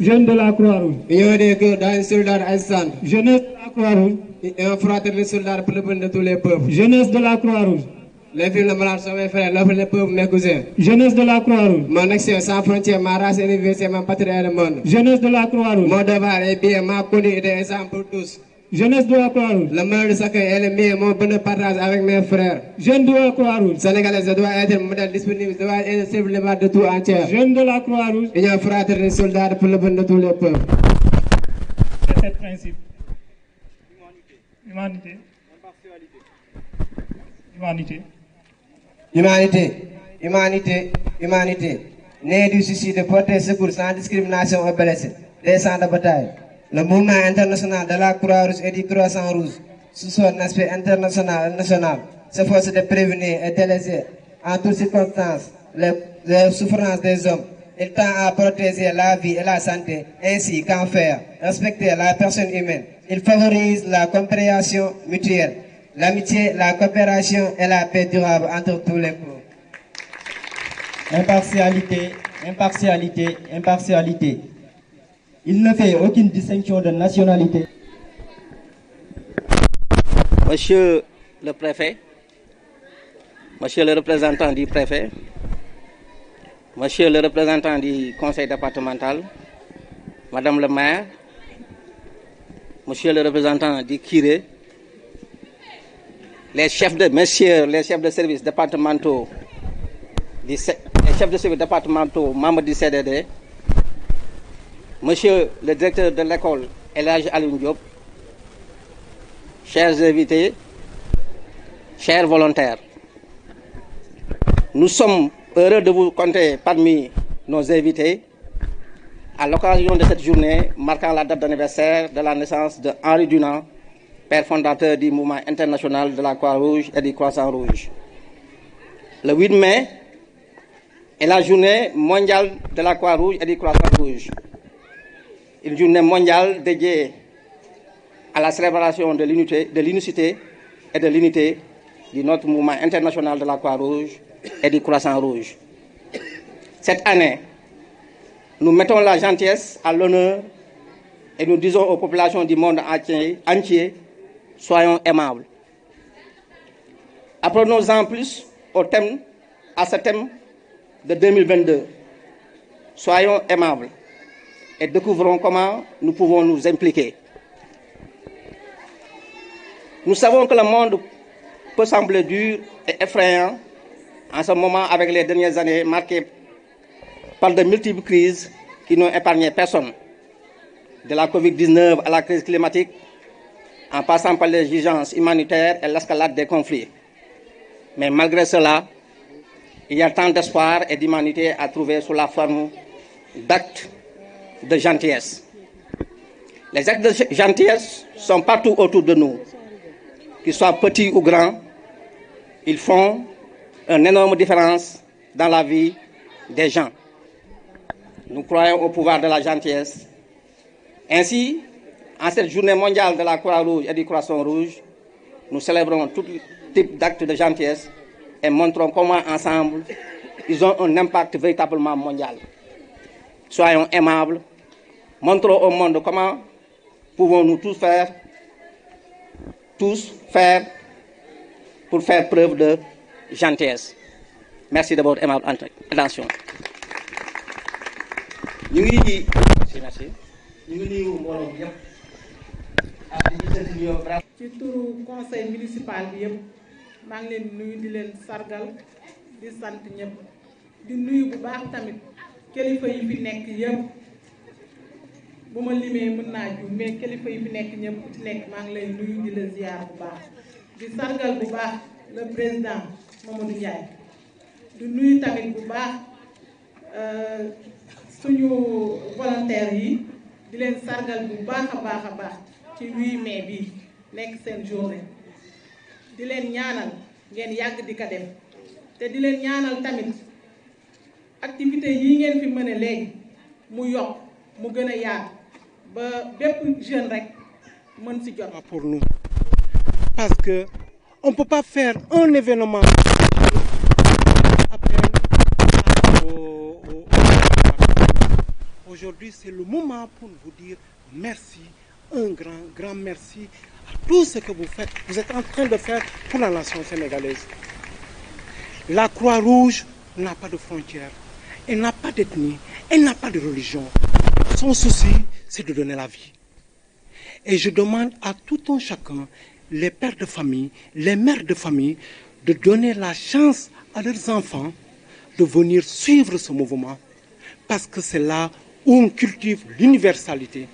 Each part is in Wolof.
Jeunes de la Croix-Rouge. Union des cœurs d'un soldat Assane. Jeunesse de la Croix-Rouge. Un fraternel soldat pour le bien de tous les peuples. Jeunesse de la Croix-Rouge. Les filles de malades sont mes frères, l'offre les peuples, mes cousins. Jeunesse de la Croix-Rouge. Mon action sans frontières, ma race universelle, ma patrie et le monde. Jeunesse de la Croix-Rouge. Mon devoir est bien, ma conduite est exemple pour tous. Jeunesse de la Croix-Rouge. Le mal de chacun est le mien, mon bonheur partage avec mes frères. Jeunes de la Croix-Rouge. Sénégalais, je dois être modèle disponible, je dois être servile de tout entier. Jeunes de la Croix-Rouge. Union fraternelle soldat pour le bien de tous les peuples. C'est ce principe. Humanité. Humanité. Humanité, humanité, humanité. Né du souci de porter secours sans discrimination aux blessés, des champs de bataille. Le mouvement international de la Croix-Rouge et du Croissant-Rouge, sous son aspect international et national, s'efforce de prévenir et d'alléger en toutes circonstances les souffrances des hommes. Il tend à protéger la vie et la santé, ainsi qu'en faire respecter la personne humaine. Il favorise la compréhension mutuelle, l'amitié, la coopération et la paix durable entre tous les peuples. Impartialité, impartialité, impartialité. Il ne fait aucune distinction de nationalité. Monsieur le préfet, monsieur le représentant du préfet, monsieur le représentant du conseil départemental, madame le maire, monsieur le représentant du curé, les chefs de services départementaux, les chefs de services départementaux, membres du CDD, monsieur le directeur de l'école El Hadj Alioune Diop, chers invités, chers volontaires, nous sommes heureux de vous compter parmi nos invités à l'occasion de cette journée marquant la date d'anniversaire de la naissance de Henri Dunant, père fondateur du mouvement international de la Croix-Rouge et du Croissant-Rouge. Le 8 mai est la journée mondiale de la Croix-Rouge et du Croissant-Rouge. Une journée mondiale dédiée à la célébration de l'unicité et de l'unité de notre mouvement international de la Croix-Rouge et du Croissant-Rouge. Cette année, nous mettons la gentillesse à l'honneur et nous disons aux populations du monde entier, soyons aimables. Apprenons-en plus à ce thème de 2022. Soyons aimables et découvrons comment nous pouvons nous impliquer. Nous savons que le monde peut sembler dur et effrayant en ce moment avec les dernières années marquées par de multiples crises qui n'ont épargné personne. De la Covid-19 à la crise climatique, en passant par les urgences humanitaires et l'escalade des conflits. Mais malgré cela, il y a tant d'espoir et d'humanité à trouver sous la forme d'actes de gentillesse. Les actes de gentillesse sont partout autour de nous. Qu'ils soient petits ou grands, ils font une énorme différence dans la vie des gens. Nous croyons au pouvoir de la gentillesse. Ainsi, en cette journée mondiale de la Croix-Rouge et du Croissant-Rouge, nous célébrons tout type d'actes de gentillesse et montrons comment ensemble, ils ont un impact véritablement mondial. Soyons aimables, montrons au monde comment pouvons-nous tous faire pour faire preuve de gentillesse. Merci de votre aimable attention. Merci. ci turu conseil municipal bi yëpp maa ngi leen nuyu di leen sargal di sant ñëpp di nuyu bu baax tamit kilifa yi fi nekk yëpp bu ma limee mën naa juum mais kilifa yi fi nekk ñëpp ku ci nekk maa ngi lay nuyu di la ziar bu baax di sargal bu baax le président Mamadou Ndiaye di nuyu tamit bu baax suñu volontaires yi di leen sargal bu baax a baax ci 8 mai bi nekk seen journée di leen ñaanal ngeen yàgg di ko def te di leen ñaanal tamit activité yi ngeen fi mëne léegi mu yokk mu gën a yaatu ba bépp jeune rek mën si jot. Pour nous, parce que on peut pas faire un événement aujourd'hui. C'est le moment pour vous dire merci, un grand merci à tout ce que vous faites. Vous êtes en train de faire pour la nation sénégalaise. La Croix-Rouge n'a pas de frontières, elle n'a pas d'ethnie, elle n'a pas de religion. Son souci, c'est de donner la vie. Et je demande à tout un chacun, les pères de famille, les mères de famille, de donner la chance à leurs enfants de venir suivre ce mouvement. Parce que c'est là où on cultive l'universalité.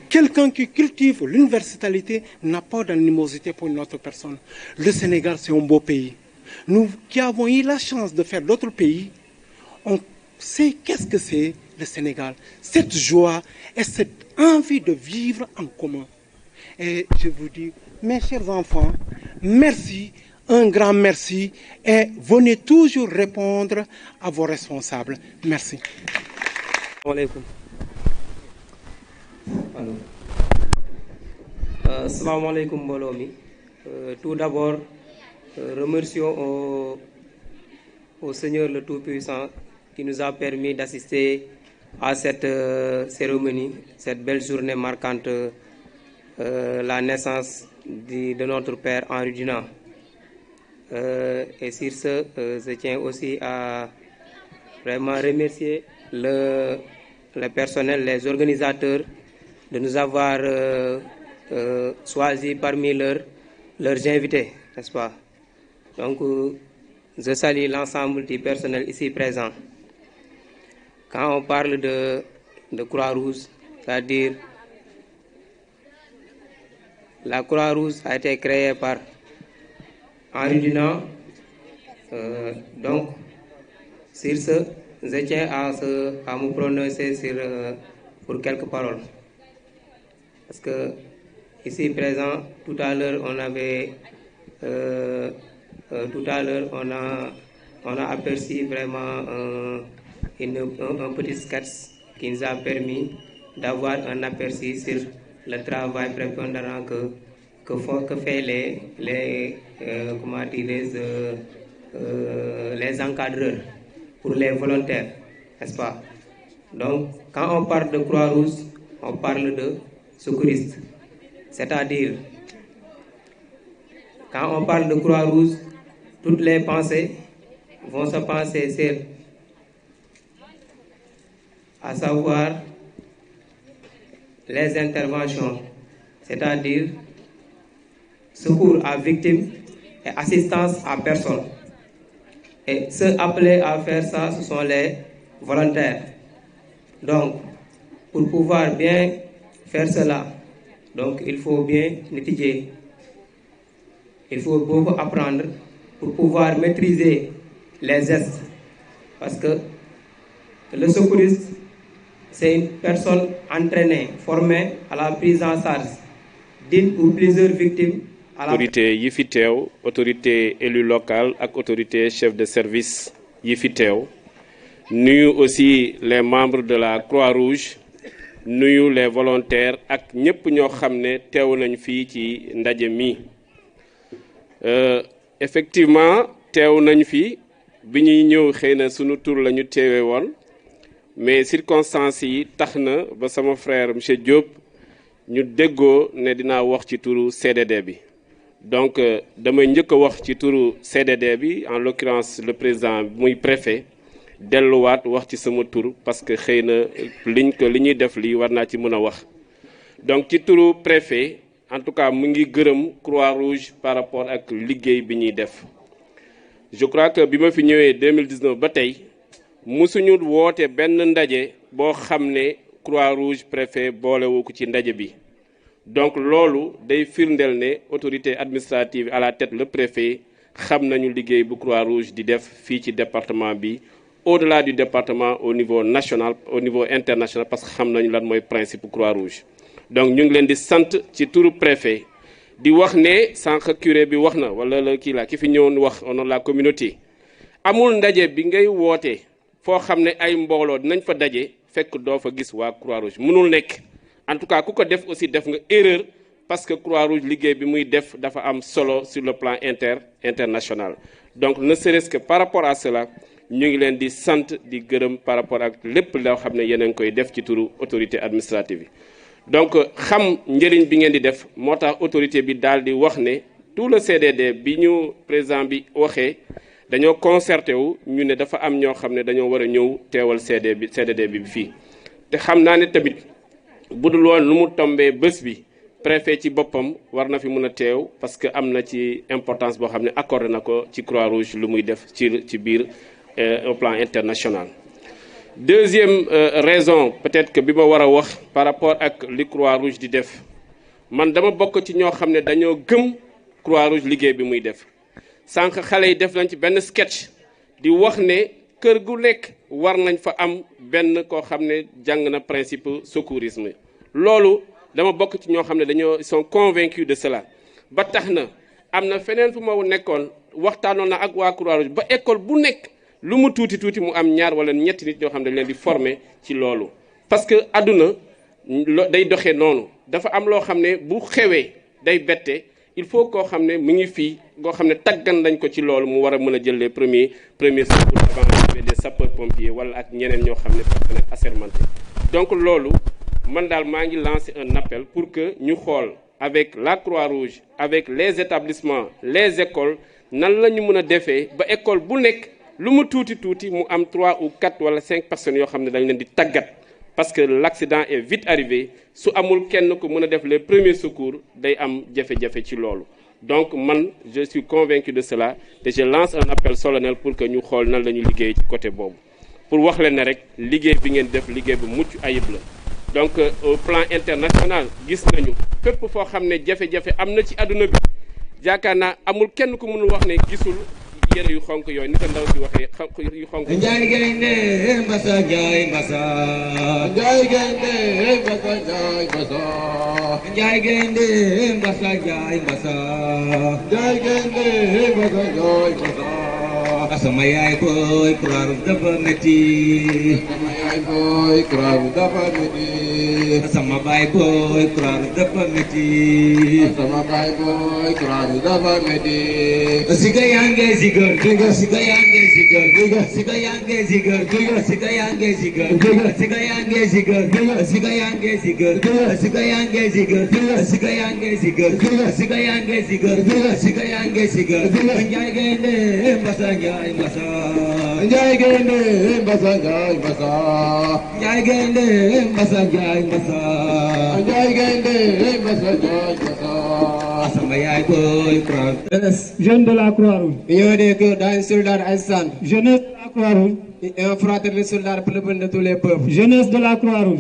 Quelqu'un qui cultive l'universalité n'a pas d'animosité pour une autre personne. Le Sénégal, c'est un beau pays. Nous qui avons eu la chance de faire d'autres pays, on sait qu'est-ce que c'est le Sénégal. Cette joie et cette envie de vivre en commun. Et je vous dis, mes chers enfants, merci, un grand merci, et venez toujours répondre à vos responsables. Merci. Assalamu alaikum Bolomi. Tout d'abord, remercions au Seigneur le Tout-Puissant qui nous a permis d'assister à cette cérémonie, cette belle journée marquante, la naissance de notre Père Henri Dunant. Et sur ce, je tiens aussi à vraiment remercier le personnel, les organisateurs de nous avoir choisis parmi leurs invités, n'est-ce pas? Donc, je salue l'ensemble du personnel ici présent. Quand on parle de Croix-Rouge, c'est-à-dire la Croix-Rouge a été créée par Henri Dunant. Donc, sur ce, je tiens à me prononcer pour quelques paroles. Parce que ici présent, tout à l'heure, on a aperçu vraiment un petit sketch qui nous a permis d'avoir un aperçu sur le travail prépondérant que fait les encadreurs pour les volontaires, n'est-ce pas? Donc, quand on parle de Croix-Rouge, on parle de secouristes. C'est-à-dire, quand on parle de Croix-Rouge, toutes les pensées vont se penser sur, à savoir, les interventions, c'est-à-dire secours à victimes et assistance à personnes. Et ceux appelés à faire ça, ce sont les volontaires. Donc, pour pouvoir bien faire cela, donc il faut bien étudier. Il faut beaucoup apprendre pour pouvoir maîtriser les gestes. Parce que le secouriste, c'est une personne entraînée, formée à la prise en charge d'une ou plusieurs victimes. Autorité yi fi teew, autorité élu local ak autorité chef de service yi fi teew, nuyu aussi les membres de la Croix-Rouge, nuyu les volontaires ak ñëpp ñoo xam ne teew nañ fii ci ndaje mi. Effectivement teew nañ fi bi ñuy ñëw xëy na sunu tur la ñu teewee woon, mais circonstances yi tax na ba sama frère monsieur Diop ñu déggoo ne dinaa wax ci turu CDD bi. Donc damay njëkk a wax ci turu CDD bi, en l'occurrence le président muy préfet, delluwaat wax ci sama tur parce que xëy na li ñuy def lii war naa ci mën a wax. Donc ci turu préfet, en tout cas mu ngi gërëm Croix-Rouge par rapport ak liggéey bi ñuy def. Je crois que bi ma fi ñëwee 2019 ba tey musuñu woote benn ndaje boo xam ne Croix-Rouge préfet boolewu ko ci ndaje bi. Donc loolu day firndeel ne autorité administrative à la tête le préfet xam nañu liggéey bu Croix-Rouge di def fii ci département bi, au-delà du département au niveau national, au niveau international, parce que xam nañu lan mooy principe Croix-Rouge. Donc ñu ngi leen di sant ci turu préfet di wax ne sànq curé bi wax na wala la kii la ki fi ñëwoon wax au nom de la communauté, amul ndaje bi ngay woote foo xam ne ay mbooloo dinañ fa daje fekk doo fa gis waa Croix-Rouge mënul nekk en tout cas ku ko def aussi def nga erreur parce que Croix-Rouge liggéey bi muy def dafa am solo sur le plan international donc ne serait-ce que par rapport à cela ñu ngi leen di sant di gërëm par rapport ak lépp loo xam ne yéen a ngi koy def ci turu autorité administrative yi donc xam njëriñ bi ngeen di def moo tax autorité bi daal di wax ne tout le CDD bi ñu président bi waxee dañoo concerté wu ñu ne dafa am ñoo xam ne dañoo war a ñëw teewal CDD bi fii te xam naa ne tamit budul woon lu mu tombee bés bi préfet ci boppam war na fi mën a teew parce que am na ci importance boo xam ne accordé na ko ci Croix-Rouge lu muy def ci biir au plan international. Deuxième raison peut-être que bi ma war a wax par rapport ak li Croix-Rouge di def man dama bokk ci ñoo xam ne dañoo gëm Croix-Rouge liggéey bi muy def sànq xale yi def nañ ci benn sketch di wax ne kër gu nekk war nañ fa am benn koo xam ne jàng na principe secourisme loolu dama bokk ci ñoo xam ne dañoo sont convaincus de cela ba tax na am na feneen fu ma nekkoon waxtaanoon na ak waa Croix-Rouge ba école bu nekk lu mu tuuti tuuti mu am ñaar wala ñetti nit ñoo xam ne dañ leen di former ci loolu parce que àdduna day doxee noonu dafa am loo xam ne bu xewee day bette il faut koo xam ne mu ngi fii koo xam ne taggan nañ ko ci loolu mu war a mën a jël les premiers secours avant l'arrivée des sapeurs pompiers wala ak ñeneen ñoo xam ne personnel assermenté donc loolu man daal maa ngi lancer un appel pour que ñu xool avec la Croix-Rouge avec les établissements les écoles nan la ñu mën a defee ba école bu nekk lu mu tuuti tuuti mu am 3 ou 4 wala 5 personnes yoo xam ne dañ leen di tàggat parce que l'accident est vite arrivé su amul kenn ku mën a def les premiers secours day am jafe-jafe ci loolu donc man je suis convaincu de cela et je lance un appel solennel pour que ñu xool nan la ñu liggéey ci côté boobu pour wax leen ne rek liggéey bi ngeen def liggéey bu mucc ayib la donc au plan international gis nañu fépp foo xam ne jafe-jafe am na ci àdduna bi yaakaar naa amul kenn ku mënul wax ne gisul yére yu xonk yooyu ni ko ndaw si waxee yu xonk Njaay gaynde mbasa njaay mbasa Njaay gaynde mbasa njaay mbasa Njaay gaynde mbasa njaay mbasa Njaay gaynde mbasa njaay mbasa sama yaay booy Croix-Rouge dafa metti sama yaay booy Croix-Rouge dafa metti sama baay booy Croix-Rouge dafa metti sama baay booy Croix-Rouge dafa metti siga yange siga diga siga yange siga diga siga yange siga diga siga yange siga diga siga yange siga diga siga yange siga diga siga yange siga diga siga yange siga diga siga yange siga diga siga yange siga diga Njaay gaynde mbasa njaay mbasa Njaay gaynde mbasa njaay mbasa Njaay gaynde mbasa njaay mbasa Njaay gaynde mbasa njaay mbasa sama yaay booy Croix-Rouge Jeunes de la Croix-Rouge. Union des cœurs d'un soldat assistant. Jeunesse de la Croix-Rouge. Un fraternel soldat pour le bien de tous les peuples. Jeunesse de la Croix-Rouge.